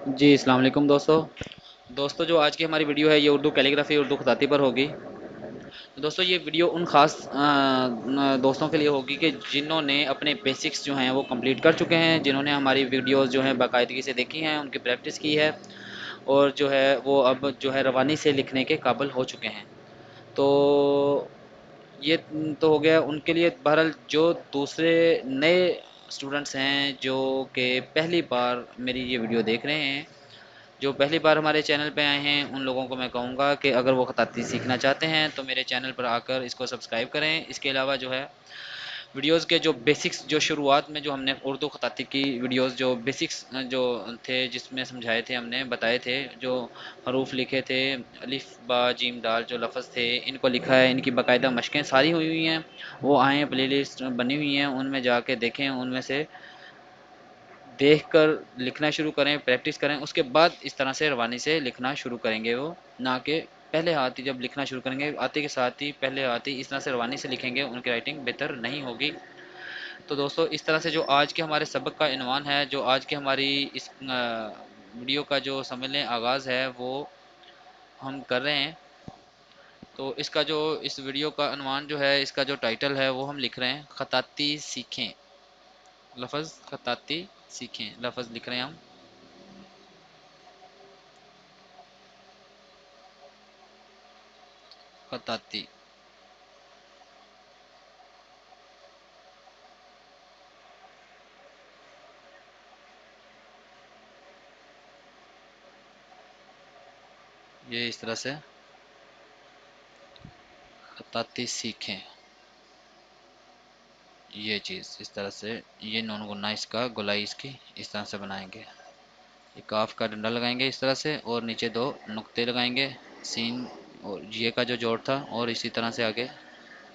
جی السلام علیکم دوستوں جو آج کی ہماری ویڈیو ہے یہ اردو کیلیگرافی اردو خطاطی پر ہوگی۔ تو دوستوں یہ ویڈیو ان خاص دوستوں کے لیے ہوگی کہ جنہوں نے اپنے بیسکس جو ہیں وہ کمپلیٹ کر چکے ہیں، جنہوں نے ہماری ویڈیوز جو ہیں باقاعدگی سے دیکھی ہیں، ان کی پریکٹس کی ہے اور جو ہے وہ اب جو ہے روانی سے لکھنے کے قابل ہو چکے ہیں۔ تو یہ تو ہو گیا ان کے لیے۔ بہرحال جو دوسرے نئے اسٹوڈنٹس ہیں جو کہ پہلی بار میری یہ ویڈیو دیکھ رہے ہیں، جو پہلی بار ہمارے چینل پہ آئے ہیں، ان لوگوں کو میں کہوں گا کہ اگر وہ خطاطی سیکھنا چاہتے ہیں تو میرے چینل پر آ کر اس کو سبسکرائب کریں۔ اس کے علاوہ جو ہے ویڈیوز کے جو بیسکس، جو شروعات میں جو ہم نے اردو خطاطی کی ویڈیوز، جو بیسکس جو تھے جس میں سمجھائے تھے، ہم نے بتائے تھے، جو حروف لکھے تھے، الف با جیم دال جو لفظ تھے ان کو لکھا ہے، ان کی باقاعدہ مشقیں ساری ہوئی ہیں، وہ آئیں پلے لسٹ بنی ہوئی ہیں، ان میں جا کے دیکھیں، ان میں سے دیکھ کر لکھنا شروع کریں، پریکٹس کریں، اس کے بعد اس طرح سے روانی سے لکھنا شروع کریں گے وہ، نہ کہ پہلے ہاتھ ہی جب لکھنا شروع کریں گے آتے کے ساتھ ہی پہلے ہاتھ ہی اس طرح سے روانی سے لکھیں گے، ان کی رائٹنگ بہتر نہیں ہوگی۔ تو دوستو اس طرح سے جو آج کے ہمارے سبق کا عنوان ہے، جو آج کے ہماری اس ویڈیو کا جو سمجھ لیں آغاز ہے وہ ہم کر رہے ہیں۔ تو اس کا جو اس ویڈیو کا عنوان جو ہے، اس کا جو ٹائٹل ہے وہ ہم لکھ رہے ہیں خطاطی سیکھیں، لفظ خطاطی سیکھیں، لفظ لکھ رہے ہیں ہم خطاطی۔ یہ اس طرح سے خطاطی سیکھیں، یہ چیز اس طرح سے، یہ نون گنا اس کا گولائی اس کی اس طرح سے بنائیں گے، یہ کاف کا ڈنڈا لگائیں گے اس طرح سے اور نیچے دو نقطے لگائیں گے، سین اور یہ کا جو جوڑ تھا، اور اسی طرح سے آگے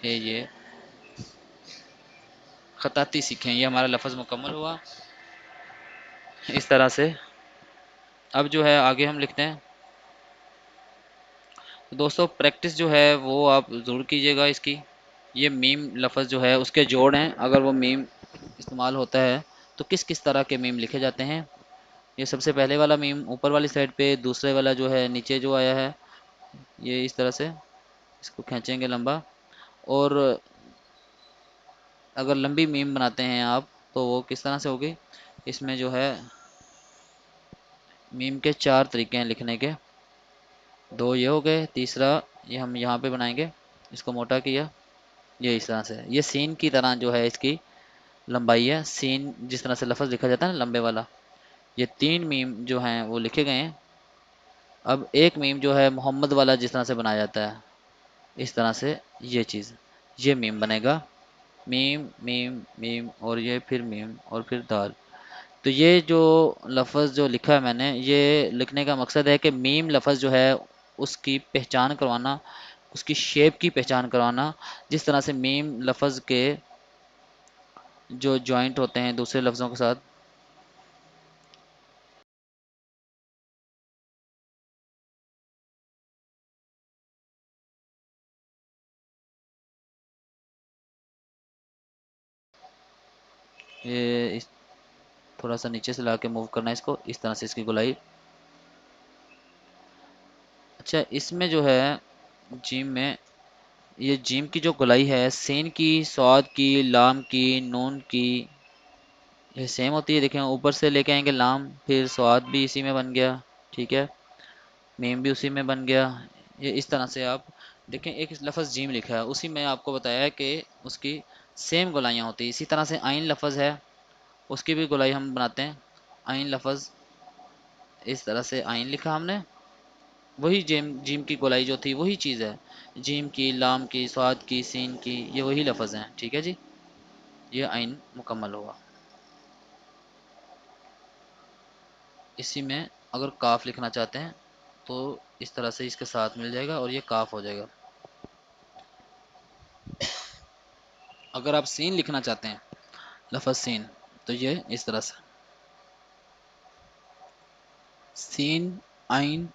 یہ خطاطی سیکھیں، یہ ہمارا لفظ مکمل ہوا اس طرح سے۔ اب جو ہے آگے ہم لکھتے ہیں۔ دوستو پریکٹس جو ہے وہ آپ ضرور کیجیے گا اس کی۔ یہ میم لفظ جو ہے اس کے جوڑ ہیں، اگر وہ میم استعمال ہوتا ہے تو کس کس طرح کے میم لکھے جاتے ہیں۔ یہ سب سے پہلے والا میم اوپر والی سائڈ پہ، دوسرے والا جو ہے نیچے جو آیا ہے یہ اس طرح سے اس کو کھینچیں گے لمبا، اور اگر لمبی میم بناتے ہیں آپ تو وہ کس طرح سے ہوگی۔ اس میں جو ہے میم کے چار طریقے ہیں لکھنے کے، دو یہ ہو گئے، تیسرا یہ ہم یہاں پہ بنائیں گے، اس کو موٹا کیا، یہ اس طرح سے، یہ سین کی طرح جو ہے اس کی لمبائی ہے، سین جس طرح سے لفظ لکھا جاتا ہے نا لمبے والا، یہ تین میم جو ہیں وہ لکھے گئے ہیں۔ اب ایک میم جو ہے محمد والا جس طرح سے بنایا جاتا ہے اس طرح سے، یہ چیز، یہ میم بنے گا، میم میم میم اور یہ پھر میم اور پھر دال۔ تو یہ جو لفظ جو لکھا ہے میں نے، یہ لکھنے کا مقصد ہے کہ میم لفظ جو ہے اس کی پہچان کروانا، اس کی شیپ کی پہچان کروانا، جس طرح سے میم لفظ کے جو جوائنٹ ہوتے ہیں دوسرے لفظوں کے ساتھ، یہ تھوڑا سا نیچے سے لا کے موو کرنا ہے اس کو، اس طرح سے اس کی گولائی۔ اچھا اس میں جو ہے جیم میں، یہ جیم کی جو گولائی ہے سین کی، سواد کی، لام کی، نون کی، یہ سیم ہوتی ہے، دیکھیں اوپر سے لے کے آئیں گے لام، پھر سواد بھی اسی میں بن گیا، ٹھیک ہے، میم بھی اسی میں بن گیا، یہ اس طرح سے آپ دیکھیں ایک لفظ جیم لکھا ہے اسی میں آپ کو بتایا ہے کہ اس کی سیم گولائیاں ہوتی ہیں۔ اسی طرح سے آئین لفظ ہے، اس کی بھی گولائی ہم بناتے ہیں، آئین لفظ اس طرح سے آئین لکھا ہم نے، وہی جیم جیم کی گولائی جو تھی وہی چیز ہے، جیم کی، لام کی، سواد کی، سین کی، یہ وہی لفظ ہیں، ٹھیک ہے جی، یہ آئین مکمل ہوا۔ اسی میں اگر کاف لکھنا چاہتے ہیں تو اس طرح سے اس کے ساتھ مل جائے گا اور یہ کاف ہو جائے گا۔ اگر آپ سین لکھنا چاہتے ہیں، لفظ سین، تو یہ اس طرح سے سین، آئین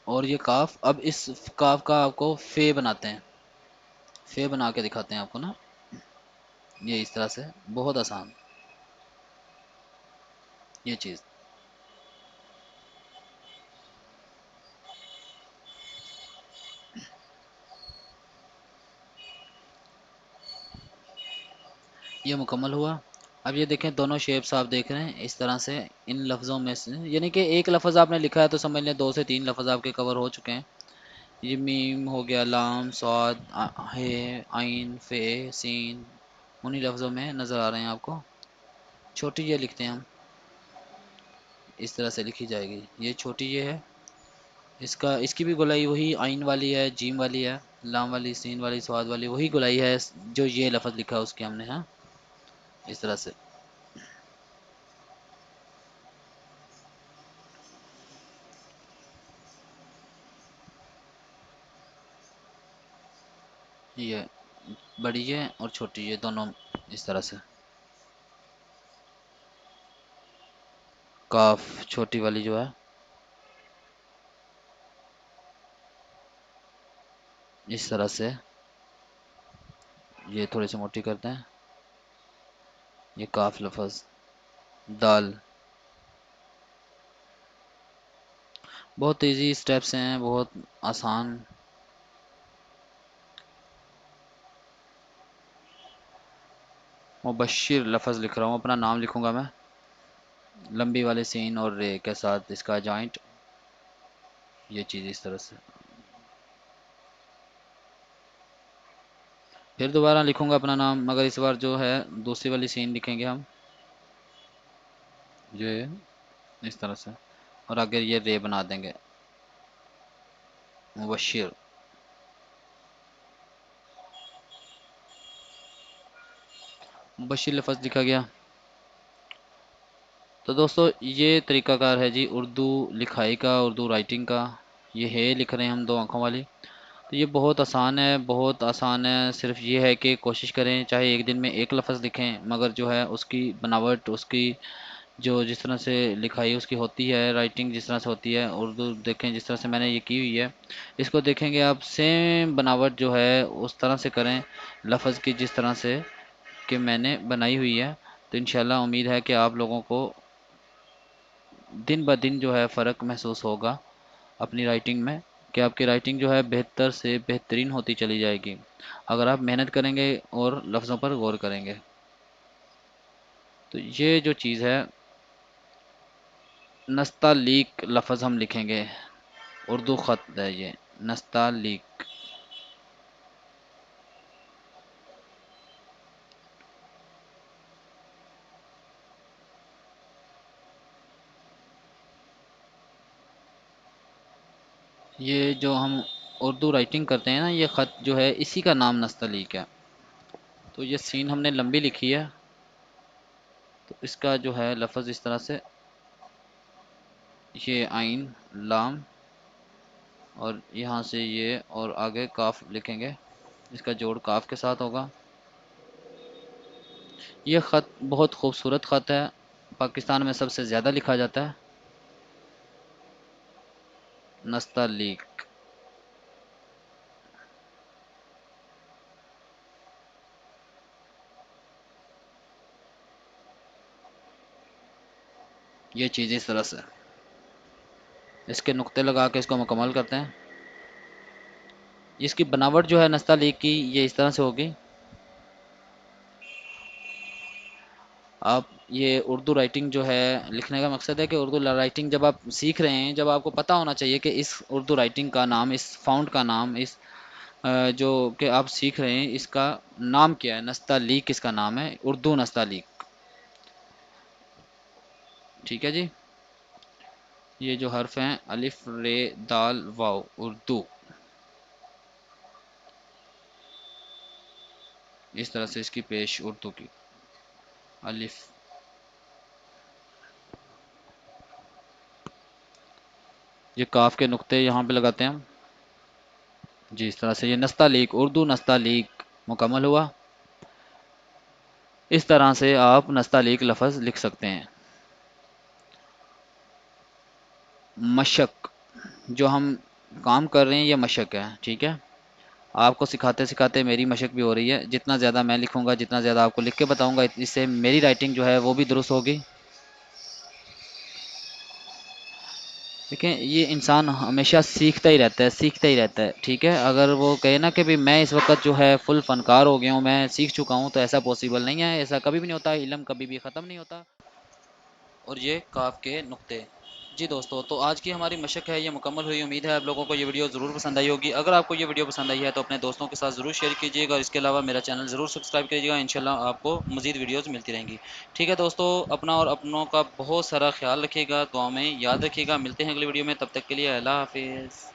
اور یہ کاف۔ اب اس کاف کا آپ کو فے بناتے ہیں، فے بنا کے دکھاتے ہیں آپ کو نا، یہ اس طرح سے، بہت آسان یہ چیز۔ یہ مکمل ہوا۔ اب یہ دیکھیں دونوں شیپس آپ دیکھ رہے ہیں اس طرح سے ان لفظوں میں سے، یعنی کہ ایک لفظ آپ نے لکھا ہے تو سمجھ لیں 2 سے 3 لفظ آپ کے کور ہو چکے ہیں۔ یہ میم ہو گیا، لام، صاد، ہے، عین، فے، سین، انہی لفظوں میں نظر آ رہے ہیں آپ کو۔ چھوٹی یہ لکھتے ہیں ہم، اس طرح سے لکھی جائے گی۔ یہ چھوٹی یہ ہے، اس کی بھی گولائی وہی عین والی ہے، جیم والی ہے، لام والی، سین والی، صاد والی، وہی گولائی ہے جو یہ لفظ لکھا ہے اس کی ہم نے، ہاں، اس طرح سے۔ یہ بڑی ہے اور چھوٹی ہے دونوں اس طرح سے۔ کاف چھوٹی والی جو ہے اس طرح سے، یہ تھوڑی سی موٹی کرتے ہیں، یہ کاف لفظ۔ دال، بہت ایزی سٹیپس ہیں، بہت آسان۔ مبشر لفظ لکھ رہا ہوں، اپنا نام لکھوں گا میں لمبی والے سین اور رے کے ساتھ، اس کا جوائنٹ، یہ چیز اس طرح سے۔ پھر دوبارہ لکھوں گا اپنا نام، مگر اس بار جو ہے دوسری والی سین لکھیں گے ہم، یہ اس طرح سے، اور آگے یہ رے بنا دیں گے، مبشر۔ مبشر لفظ لکھا گیا۔ تو دوستو یہ طریقہ کار ہے جی اردو لکھائی کا، اردو رائٹنگ کا۔ یہ ہے لکھ رہے ہیں ہم 2 آنکھوں والی، تو یہ بہت آسان ہے، بہت آسان ہے۔ صرف یہ ہے کہ کوشش کریں، چاہے ایک دن میں ایک لفظ لکھیں، مگر جو ہے اس کی بناوٹ، اس کی جو جس طرح سے لکھائی اس کی ہوتی ہے، رائٹنگ جس طرح سے ہوتی ہے، اردو دیکھیں جس طرح سے میں نے یہ کی ہوئی ہے، اس کو دیکھیں گے آپ، سیم بناوٹ جو ہے اس طرح سے کریں لفظ کی جس طرح سے کہ میں نے بنائی ہوئی ہے، تو انشاءاللہ امید ہے کہ آپ لوگوں کو دن بہ دن جو ہے فرق محسوس ہوگا اپنی رائٹنگ میں، کہ آپ کی رائٹنگ جو ہے بہتر سے بہترین ہوتی چلی جائے گی اگر آپ محنت کریں گے اور لفظوں پر غور کریں گے۔ تو یہ جو چیز ہے، نستعلیق لفظ ہم لکھیں گے، اردو خط ہے یہ، نستعلیق۔ یہ جو ہم اردو رائٹنگ کرتے ہیں نا، یہ خط جو ہے اسی کا نام نستعلیق ہے۔ تو یہ سین ہم نے لمبی لکھی ہے، تو اس کا جو ہے لفظ اس طرح سے، یہ عین، لام، اور یہاں سے یہ، اور آگے کاف لکھیں گے، اس کا جوڑ کاف کے ساتھ ہوگا۔ یہ خط بہت خوبصورت خط ہے، پاکستان میں سب سے زیادہ لکھا جاتا ہے، نستعلیق۔ یہ چیز اس طرح سے، اس کے نقطے لگا کے اس کو مکمل کرتے ہیں۔ اس کی بناوٹ جو ہے نستعلیق کی، یہ اس طرح سے ہوگی۔ آپ یہ اردو رائٹنگ جو ہے، لکھنے کا مقصد ہے کہ اردو رائٹنگ جب آپ سیکھ رہے ہیں، جب آپ کو پتہ ہونا چاہیے کہ اس اردو رائٹنگ کا نام، اس فاؤنٹ کا نام، اس جو کہ آپ سیکھ رہے ہیں اس کا نام کیا ہے، نستعلیق اس کا نام ہے، اردو نستعلیق۔ ٹھیک ہے جی، یہ جو حرف ہیں الف، رے، دال، واو، اردو، اس طرح سے اس کی پیش اردو کی، الف۔ یہ کاف کے نقطے یہاں پہ لگاتے ہیں ہم، جی اس طرح سے یہ نستعلیق، اردو نستعلیق مکمل ہوا۔ اس طرح سے آپ نستعلیق لفظ لکھ سکتے ہیں۔ مشق، جو ہم کام کر رہے ہیں یہ مشق ہے، ٹھیک ہے، آپ کو سکھاتے سکھاتے میری مشق بھی ہو رہی ہے، جتنا زیادہ میں لکھوں گا، جتنا زیادہ آپ کو لکھ کے بتاؤں گا، اس سے میری رائٹنگ جو ہے وہ بھی درست ہوگی۔ دیکھیں یہ انسان ہمیشہ سیکھتا ہی رہتا ہے، سیکھتا ہی رہتا ہے، ٹھیک ہے؟ اگر وہ کہے نا کہ بھی میں اس وقت جو ہے فل فنکار ہو گیا ہوں، میں سیکھ چکا ہوں، تو ایسا پاسبل نہیں ہے، ایسا کبھی بھی نہیں ہوتا، علم کبھی بھی ختم نہیں ہوتا۔ اور یہ کاف کے نقطے۔ جی دوستو، تو آج کی ہماری مشق ہے یہ مکمل ہوئی، امید ہے آپ لوگوں کو یہ ویڈیو ضرور پسند آئی ہوگی۔ اگر آپ کو یہ ویڈیو پسند آئی ہے تو اپنے دوستوں کے ساتھ ضرور شیئر کیجیے گا، اور اس کے علاوہ میرا چینل ضرور سبسکرائب کیجیے گا، انشاءاللہ آپ کو مزید ویڈیوز ملتی رہیں گی۔ ٹھیک ہے دوستو، اپنا اور اپنوں کا بہت سارا خیال رکھیے گا، دعاؤں میں یاد رکھیے گا، ملتے ہیں اگلی ویڈیو میں، تب تک کے لیے اللہ حافظ۔